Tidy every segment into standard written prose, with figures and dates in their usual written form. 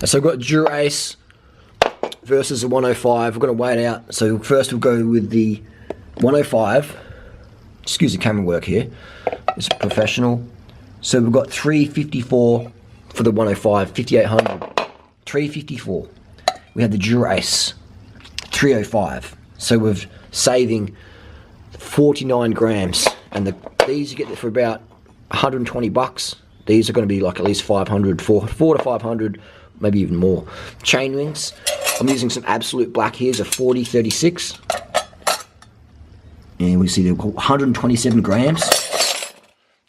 So we've got Dura versus the 105. We're going to weigh it out. So first we'll go with the 105. Excuse the camera work here. It's professional. So we've got 354 for the 105, 5800. 354. We have the Dura 305. So we're saving 49 grams, and these you get for about 120 bucks. These are going to be like at least 500, 4 to 500, maybe even more. Chain rings. I'm using some absolute black here, a 4036. And we see they're 127 grams.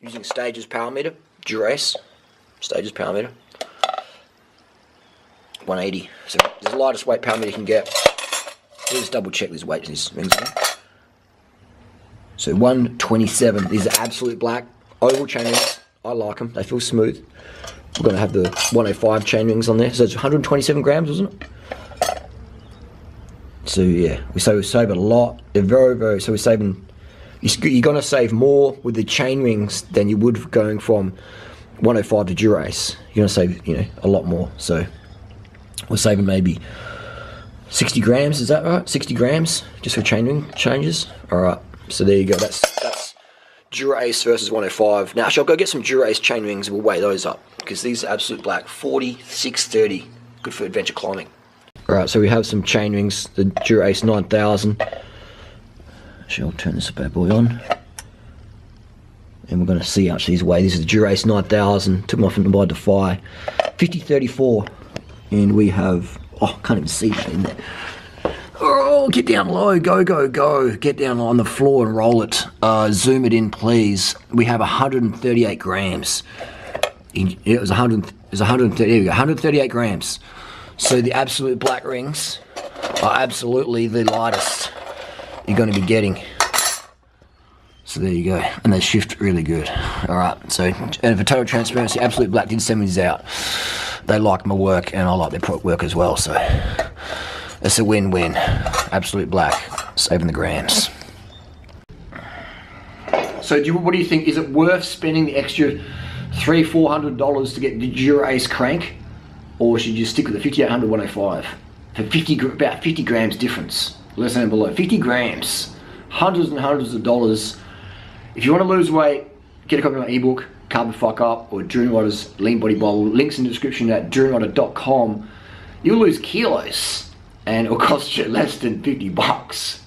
Using Stages power meter, Dura Stages power meter. 180. So there's the lightest weight power meter you can get. Let's double check these weights, these rings. So 127. These are absolute black oval chain rings. I like them. They feel smooth. We're going to have the 105 chain rings on there. So it's 127 grams, wasn't it? So yeah, we save a lot. They're very. So we're saving. You're going to save more with the chain rings than you would going from 105 to Dura. You're going to save, a lot more. So we're saving maybe 60 grams. Is that right? 60 grams just for chain ring changes. All right. So there you go. That's Dura versus 105. Now, I'll go get some Dura chain rings and we'll weigh those up because these are absolute black. 4630. Good for adventure climbing. All right. So we have some chain rings. The Dura 9000. Actually, I'll turn this bad boy on. And we're going to see actually these weigh. This is the Dura 9000. Took them off by Defy. 5034. And we have, oh, can't even see that in there. Oh, get down low, go. Get down on the floor and roll it. Zoom it in, please. We have 138 grams. It was 138 grams. So the absolute black rings are absolutely the lightest you're going to be getting. So there you go. And they shift really good. Alright, so, and for total transparency, Absolute Black did send me these out. They like my work and I like their work as well, so it's a win-win. Absolute Black, saving the grams. So what do you think? Is it worth spending the extra $300-400 to get the Dura crank? Or should you stick with the 5800 105? For about 50 grams difference. Let us know below. 50 grams. Hundreds and hundreds of dollars. If you want to lose weight, get a copy of my ebook, CARB Fuck Up, or Durianriders Lean Body Bible. Links in the description at durianrider.com. You'll lose kilos, and it'll cost you less than 50 bucks.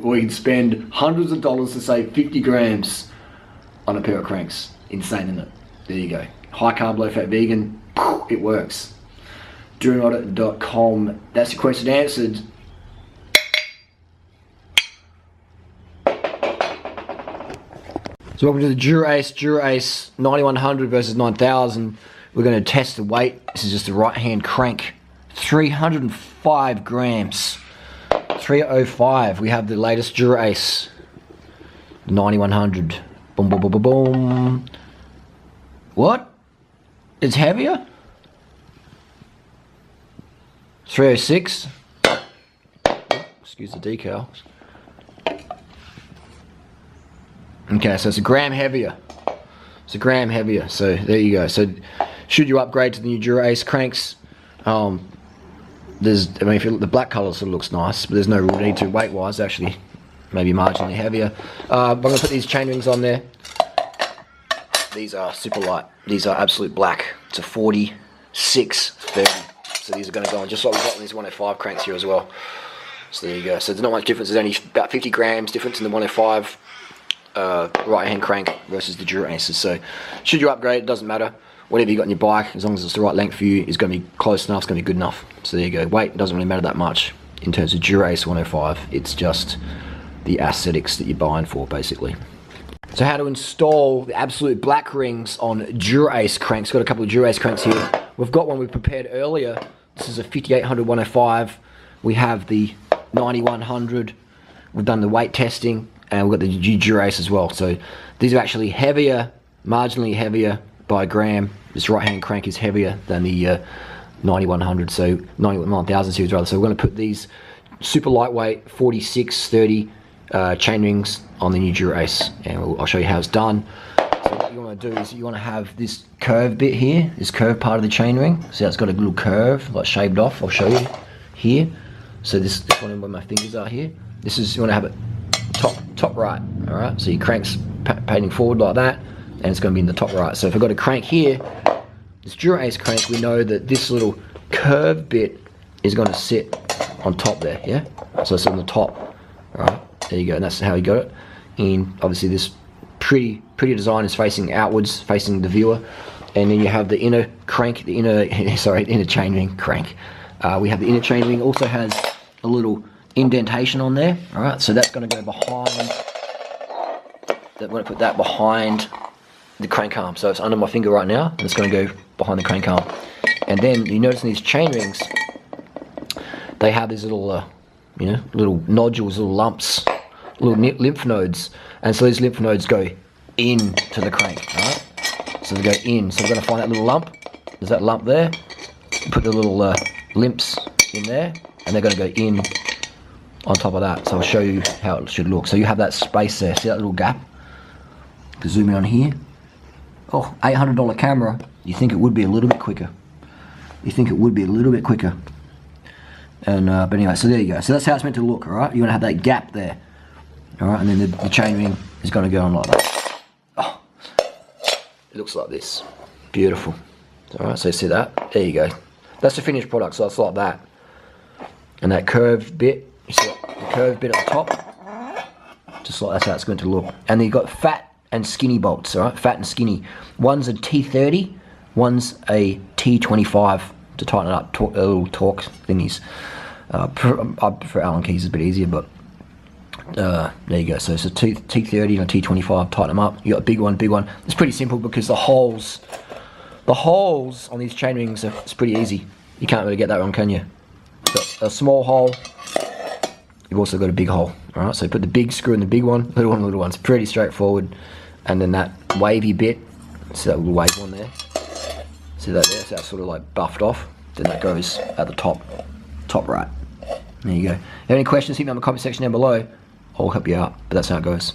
Or you can spend hundreds of dollars to save 50 grams on a pair of cranks. Insane, isn't it? There you go. High carb, low fat vegan. It works. Durianrider.com. That's your question answered. So welcome to the Dura 9100 versus 9000. We're going to test the weight. This is just the right hand crank. 305 grams. 305. We have the latest Dura 9100. Boom, boom, boom, boom, boom. What? It's heavier? 306. Excuse the decals. Okay, so it's a gram heavier. It's a gram heavier. So there you go. So should you upgrade to the new Dura cranks? The black color sort of looks nice, but there's no real need to weight-wise. Actually, maybe marginally heavier. I'm going to put these chain rings on there. These are super light. These are absolute black. It's a 4630. So these are going to go on just like we've got on these 105 cranks here as well. So there you go. So there's not much difference. There's only about 50 grams difference in the 105 right hand crank versus the Dura. So should you upgrade, it doesn't matter. Whatever you got in your bike, as long as it's the right length for you, is going to be close enough, it's going to be good enough. So there you go. Weight doesn't really matter that much in terms of Dura 105. It's just the aesthetics that you're buying for, basically. So how to install the absolute black rings on Dura cranks. Got a couple of Dura cranks here. We've got one we prepared earlier. This is a 5800 105. We have the 9100. We've done the weight testing, and we've got the Dura as well. So these are actually heavier, marginally heavier by a gram. This right hand crank is heavier than the 9100, so 9000 series rather. So we're going to put these super lightweight 4630 chain rings on the new Dura, and I'll show you how it's done. So what you want to do is you want to have this curved bit here, this curved part of the chainring. See, it's got a little curve, like shaved off. I'll show you here. So this one where my fingers are here. This is, you want to have it top right. All right. So your crank's painting forward like that, and it's going to be in the top right. So if I've got a crank here, this Dura Ace crank, we know that this little curved bit is going to sit on top there. Yeah. So it's on the top. All right. There you go. And that's how you got it. And obviously this pretty design is facing outwards, facing the viewer, and then you have the inner crank, the inner chainring crank. We have the inner chainring, also has a little indentation on there. All right, so that's going to go behind. I'm going to put that behind the crank arm. So it's under my finger right now, and it's going to go behind the crank arm. And then you notice in these chainrings, they have these little, little nodules, little lumps, little lymph nodes, and so these lymph nodes go into the crank. All right, so they go in. So we're going to find that little lump. There's that lump there. Put the little lymphs in there, and they're going to go in on top of that. So I'll show you how it should look. So you have that space there. See that little gap? Zoom in on here. Oh, $800 camera. You think it would be a little bit quicker. You think it would be a little bit quicker. And but anyway, so there you go. So that's how it's meant to look. All right, you want to have that gap there. All right, and then the chainring is going to go on like that. Oh, it looks like this. Beautiful. All right, so you see that? There you go. That's the finished product. So it's like that. And that curved bit, you see that? The curved bit at the top, just like that's how it's going to look. And then you've got fat and skinny bolts. All right, fat and skinny. One's a T30, one's a T25 to tighten it up. Little torque thingies. I prefer Allen keys, it's a bit easier, but. There you go. So it's a T30 and a T25. Tighten them up. You got a big one, big one. It's pretty simple because the holes on these chain rings it's pretty easy. You can't really get that wrong, can you? Got a small hole. You've also got a big hole. All right. So you put the big screw in the big one, little one, little one. It's pretty straightforward. And then that wavy bit. See that little wave one there? See that there? So that's sort of like buffed off. Then that goes at the top right. There you go. If you have any questions, hit me on the comment section down below. I'll help you out, but that's how it goes.